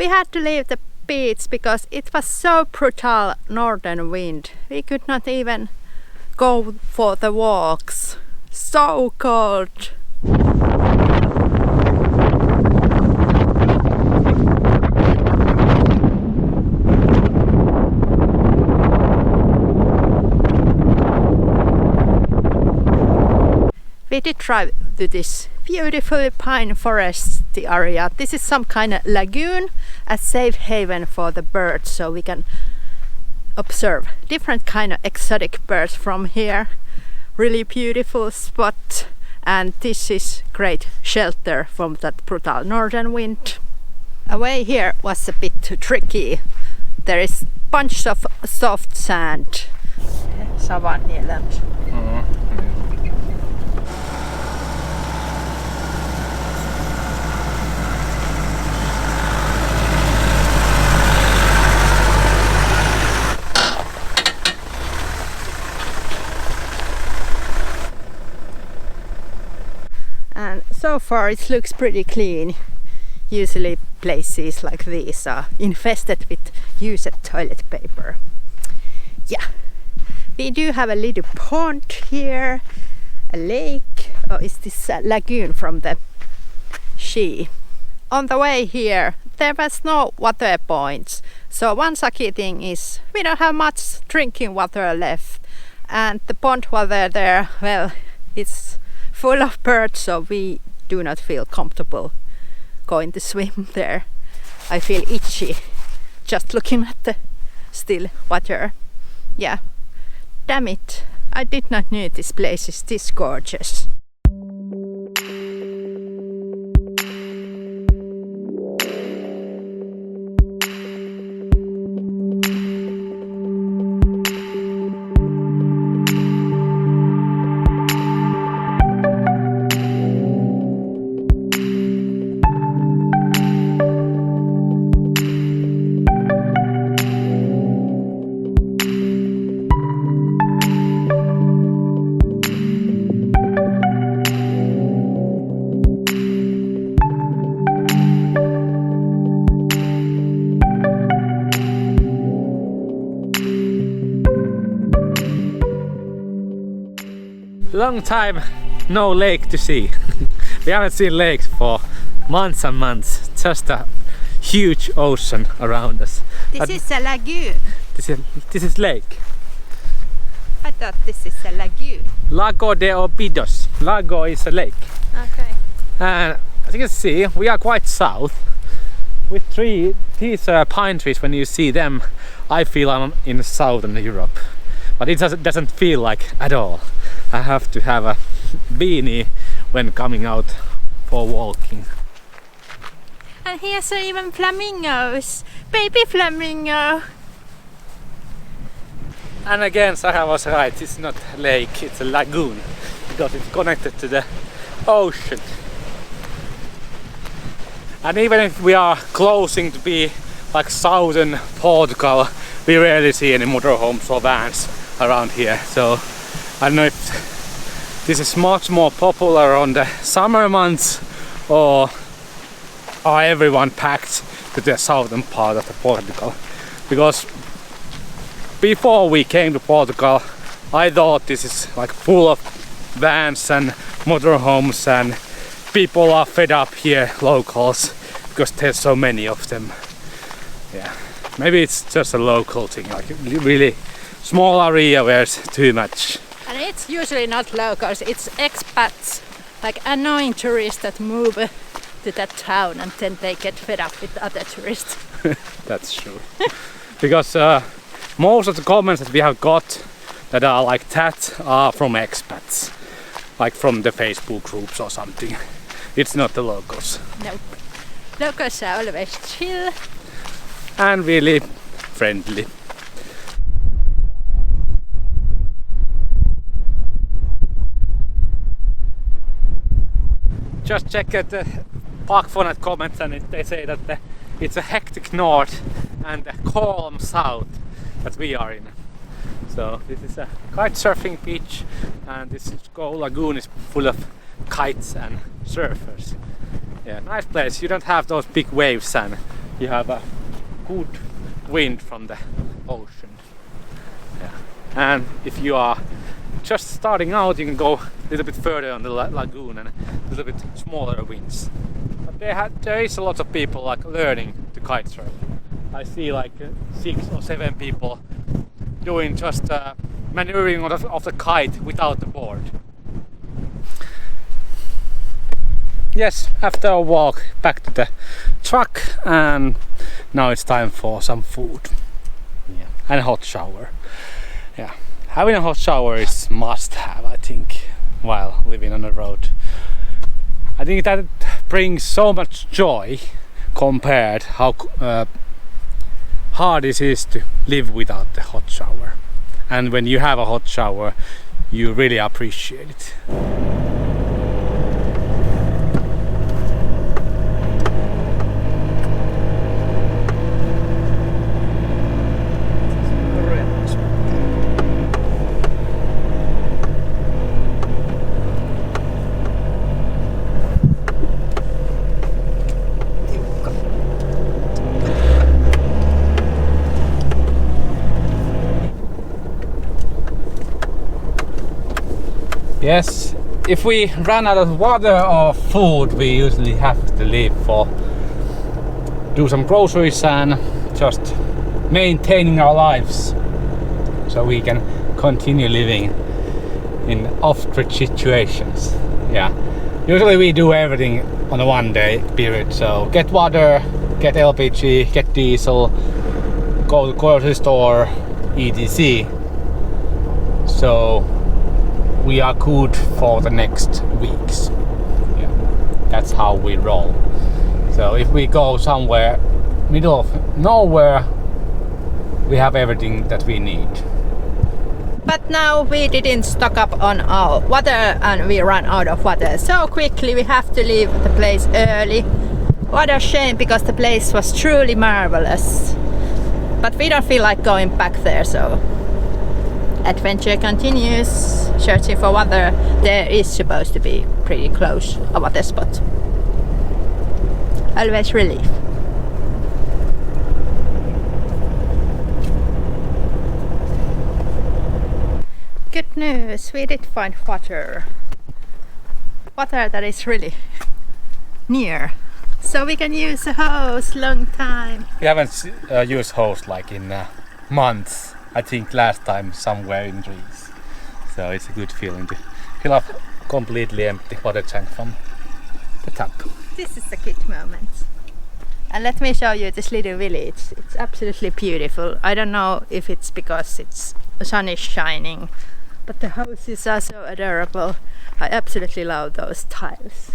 we had to leave the beach because it was so brutal northern wind. We could not even go for the walks. So cold. We did drive to this beautiful pine forest area. This is some kind of lagoon, a safe haven for the birds, so we can observe different kind of exotic birds from here. Really beautiful spot, and this is great shelter from that brutal northern wind. Away here was a bit tricky. There is bunch of soft sand. Savannieland. And so far it looks pretty clean. Usually places like these are infested with used toilet paper. Yeah, we do have a little pond here, a lake, or is this a lagoon from the sea? On the way here there was no water points, so one sucky thing is we don't have much drinking water left, and the pond water there, well, it's full of birds, so we do not feel comfortable going to swim there. I feel itchy just looking at the still water. Yeah, damn it, I did not know this place is this gorgeous. Long time no lake to see. We haven't seen lakes for months and months. Just a huge ocean around us. This is a lagoon. This is lake. I thought this is a lagoon. Lago de Obidos. Lago is a lake. Okay. And as you can see, we are quite south. With these pine trees, when you see them, I feel I'm in southern Europe. But it doesn't feel like at all. I have to have a beanie when coming out for walking. And here's even flamingos, baby flamingo. And again, Sarah was right, it's not a lake, it's a lagoon, because it's connected to the ocean. And even if we are closing to be like southern Portugal, we rarely see any motorhomes or vans around here. So I don't know if this is much more popular on the summer months, or are everyone packed to the southern part of the Portugal. Because before we came to Portugal, I thought this is like full of vans and motorhomes, and people are fed up here, locals, because there's so many of them. Yeah, maybe it's just a local thing, like really small area where it's too much. And it's usually not locals, it's expats, like annoying tourists that move to that town and then they get fed up with other tourists. That's true. Because most of the comments that we have got that are like that are from expats, like from the Facebook groups or something. It's not the locals. Nope. Locals are always chill. And really friendly. Just check at the Parkfonet comments, and they say that it's a hectic north and a calm south that we are in. So this is a kitesurfing beach, and this whole lagoon is full of kites and surfers. Yeah, nice place. You don't have those big waves and you have a good wind from the ocean. Yeah. And if you are just starting out, you can go a little bit further on the lagoon and a little bit smaller winds. But there is a lot of people like learning to kite surf. I see like 6 or 7 people doing just maneuvering of the kite without the board. Yes, after a walk back to the truck, and now it's time for some food. Yeah. And a hot shower. Yeah, having a hot shower is must have, I think, while living on the road. I think that brings so much joy compared how hard it is to live without the hot shower. And when you have a hot shower, you really appreciate it. Yes, if we run out of water or food, we usually have to leave for do some groceries and just maintaining our lives so we can continue living in off-grid situations. Yeah, usually we do everything on a 1 day period, so get water, get LPG, get diesel, go to the grocery store, etc. So we are good for the next weeks. Yeah, that's how we roll. So if we go somewhere middle of nowhere, we have everything that we need. But now we didn't stock up on our water and we ran out of water so quickly. We have to leave the place early. What a shame, because the place was truly marvelous. But we don't feel like going back there, so adventure continues. Searching for water. There is supposed to be pretty close a water spot. Always relief. Good news, we did find water. Water that is really near. So we can use a hose long time. We haven't used hose like in months. I think last time somewhere in Greece. So it's a good feeling to fill up completely empty water tank from the tap. This is a good moment. And let me show you this little village. It's absolutely beautiful. I don't know if it's because the sun is shining, but the houses are so adorable. I absolutely love those tiles.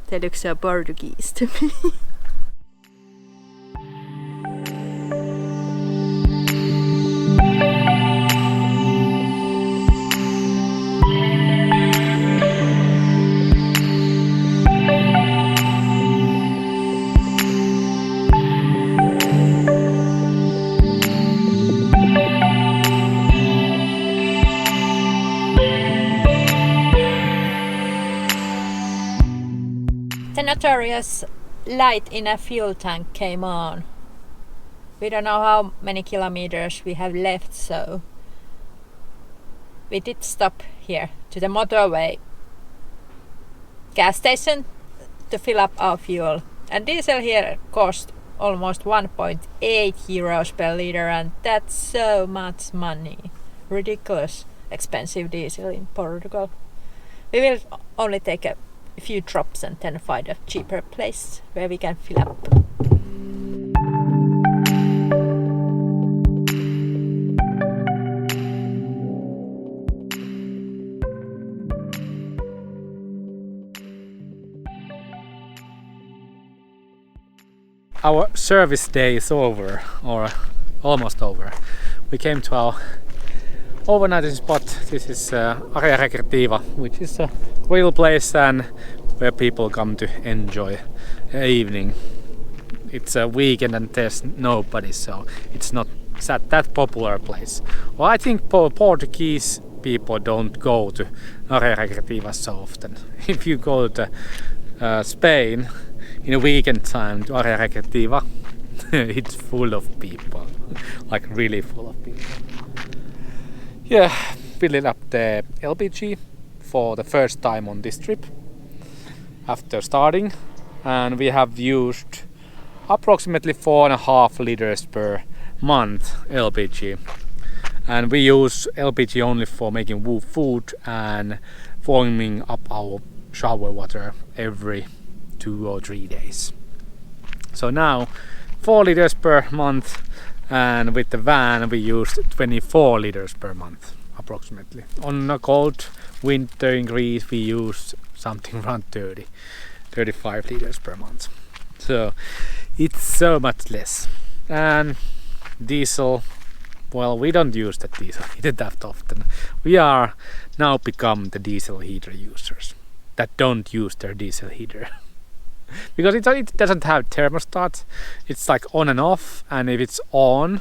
They look so Portuguese to me. The notorious light in a fuel tank came on. We don't know how many kilometers we have left, so we did stop here to the motorway gas station to fill up our fuel. And diesel here cost almost 1.8 euros per liter, and that's so much money. Ridiculous expensive diesel in Portugal. We will only take a few drops and then find a cheaper place where we can fill up. Our service day is over, or almost over. We came to our overnighting spot. This is Area Recreativa, which is a real place and where people come to enjoy the evening. It's a weekend and there's nobody, so it's not that popular place. Well, I think Portuguese people don't go to Area Recreativa so often. If you go to Spain in a weekend time to Area Recreativa, it's full of people, like really full of people. Yeah, filling up the LPG for the first time on this trip after starting, and we have used approximately 4.5 liters per month LPG, and we use LPG only for making food and warming up our shower water every 2 or 3 days. So now 4 liters per month, and with the van we used 24 liters per month approximately. On a cold winter in Greece we used something around 35 liters per month. So it's so much less. And diesel, well, we don't use the diesel heater that often. We are now become the diesel heater users that don't use their diesel heater. Because it doesn't have thermostat. It's like on and off, and if it's on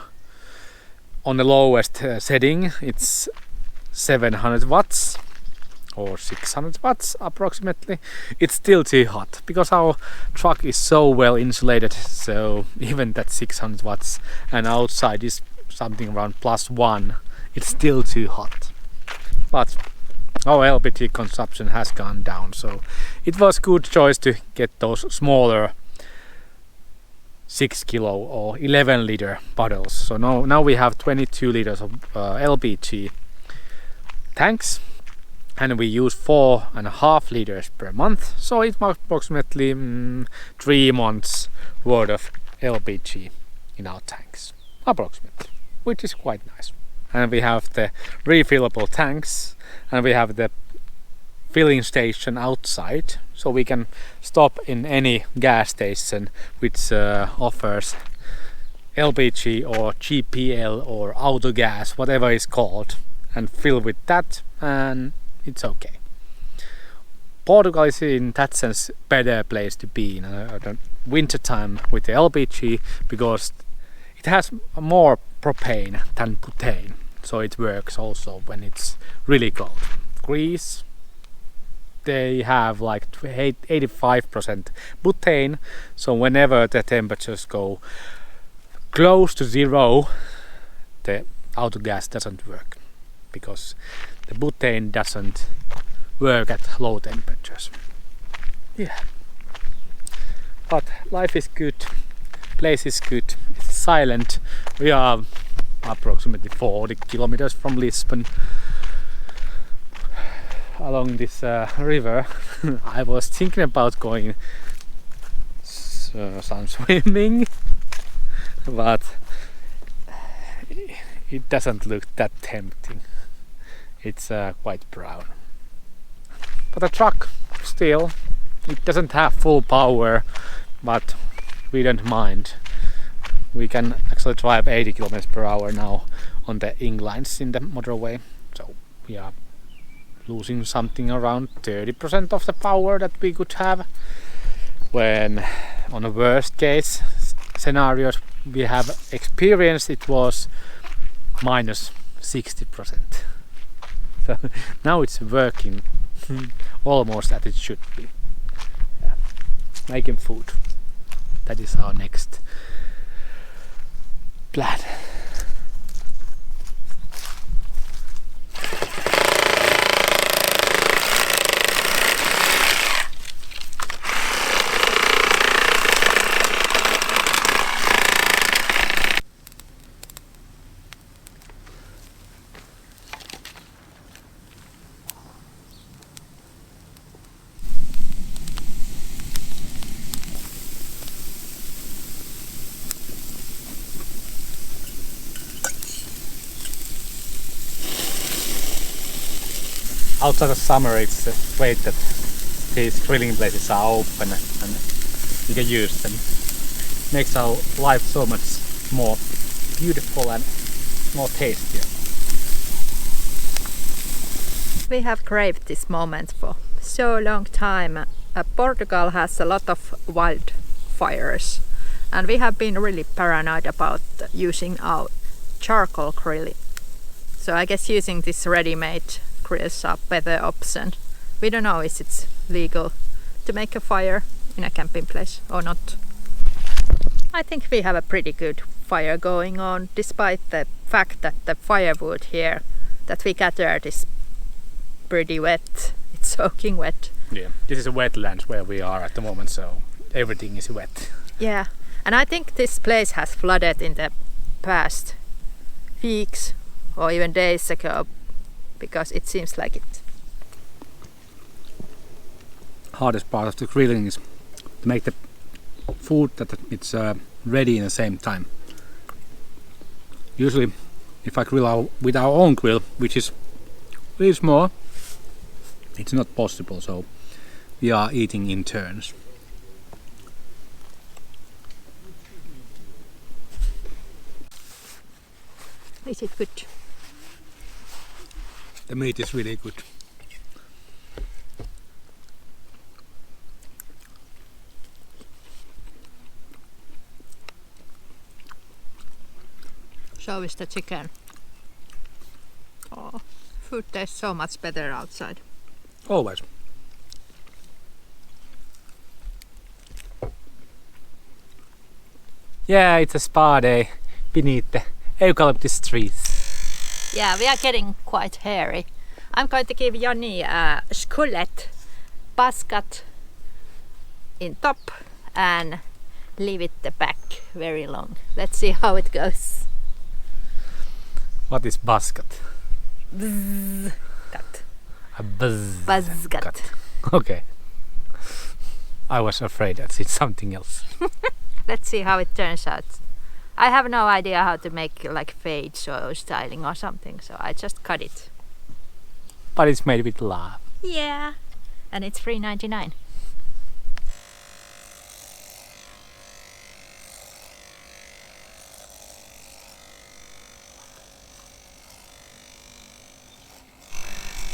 the lowest setting, it's 700 watts or 600 watts approximately. It's still too hot because our truck is so well insulated, so even that 600 watts and outside is something around +1, it's still too hot. But our LPG consumption has gone down, so it was good choice to get those smaller 6 kilo or 11 liter bottles. So now we have 22 liters of LPG tanks, and we use 4.5 liters per month, so it's approximately 3 months worth of LPG in our tanks approximately, which is quite nice. And we have the refillable tanks, and we have the filling station outside, so we can stop in any gas station which offers LPG or GPL or auto gas, whatever it's called, and fill with that, and it's okay. Portugal is in that sense better place to be in the winter time with the LPG, because it has more propane than butane, so it works also when it's really cold. Greece, they have like 85% butane, so whenever the temperatures go close to 0, the auto gas doesn't work, because the butane doesn't work at low temperatures. Yeah, but life is good, place is good, it's silent. We are approximately 40 kilometers from Lisbon along this river. I was thinking about going some swimming, but it doesn't look that tempting. It's quite brown. But the truck still, it doesn't have full power, but we don't mind. We can actually drive 80 kilometers per hour now on the inclines in the motorway, so we are losing something around 30% of the power that we could have, when on a worst case scenarios we have experienced it was minus 60%. So now it's working almost as it should be. Yeah. Making food, that is our next plan. Outside of summer, it's great that these grilling places are open and you can use them. Makes our life so much more beautiful and more tastier. We have craved this moment for so long time. Portugal has a lot of wildfires, and we have been really paranoid about using our charcoal grilling. So I guess using this ready-made grills are better option. We don't know if it's legal to make a fire in a camping place or not. I think we have a pretty good fire going on, despite the fact that the firewood here that we gathered is pretty wet. It's soaking wet. Yeah, this is a wetlands where we are at the moment, so everything is wet. Yeah, and I think this place has flooded in the past weeks or even days ago, because it seems like it. Hardest part of the grilling is to make the food that it's ready in the same time. Usually if I grill with our own grill, which is really small, it's not possible, so we are eating in turns. Is it good? The meat is really good. So is the chicken. Oh, food tastes so much better outside. Always. Yeah, it's a spa day beneath the eucalyptus trees. Yeah, we are getting quite hairy. I'm going to give Joni a skullet basket in top and leave it the back very long. Let's see how it goes. What is basket? Cut. A basket. Basket. Okay. I was afraid that it's something else. Let's see how it turns out. I have no idea how to make like fades or styling or something, so I just cut it. But it's made with love. Yeah, and it's $3.99.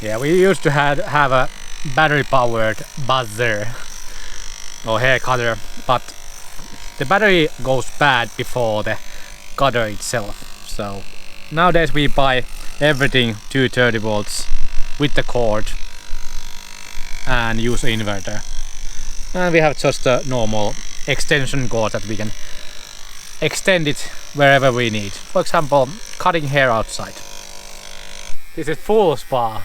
Yeah, we used to have a battery powered buzzer or hair cutter, but the battery goes bad before the cutter itself. So nowadays we buy everything 230 volts with the cord and use an inverter. And we have just a normal extension cord that we can extend it wherever we need. For example, cutting hair outside. This is full spa.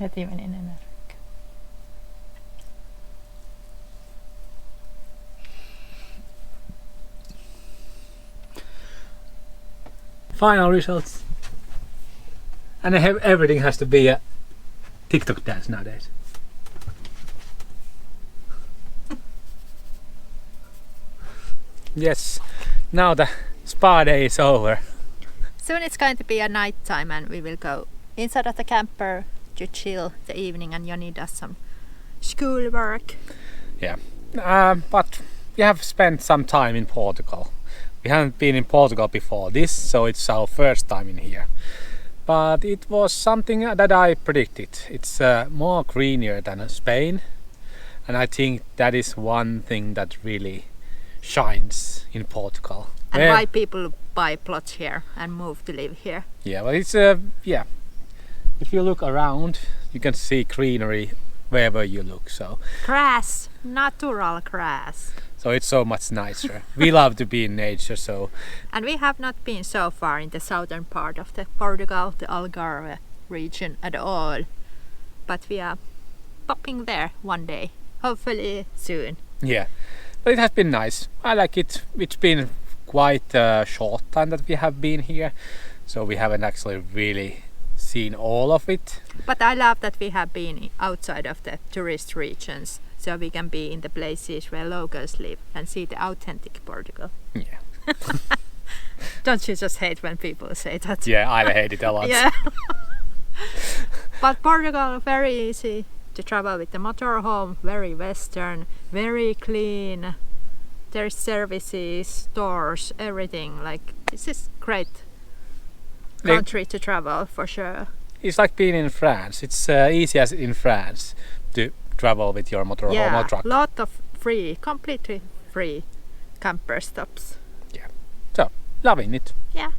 Heti meni nenä. Final results. And everything has to be a TikTok dance nowadays. Yes, now the spa day is over. Soon it's going to be a night time and we will go inside of the camper to chill the evening, and Joni does some school work. Yeah, but we have spent some time in Portugal. We haven't been in Portugal before this, so it's our first time in here. But it was something that I predicted. It's more greener than Spain, and I think that is one thing that really shines in Portugal. And why people buy plots here and move to live here. Yeah, well, it's yeah. If you look around, you can see greenery wherever you look. So grass, natural grass. So it's so much nicer. We love to be in nature, so. And we have not been so far in the southern part of the Portugal, the Algarve region at all. But we are popping there one day, hopefully soon. Yeah, but it has been nice. I like it. It's been quite a short time that we have been here, so we haven't actually really seen all of it. But I love that we have been outside of the tourist regions, so we can be in the places where locals live and see the authentic Portugal. Yeah. Don't you just hate when people say that? Yeah, I hate it a lot. Yeah. But Portugal, very easy to travel with the motorhome, very western, very clean. There's services, stores, everything. Like, this is great country to travel for sure. It's like being in France. It's easy as in France to travel with your motorhome or truck. Lot of free, completely free camper stops. Yeah. So loving it. Yeah.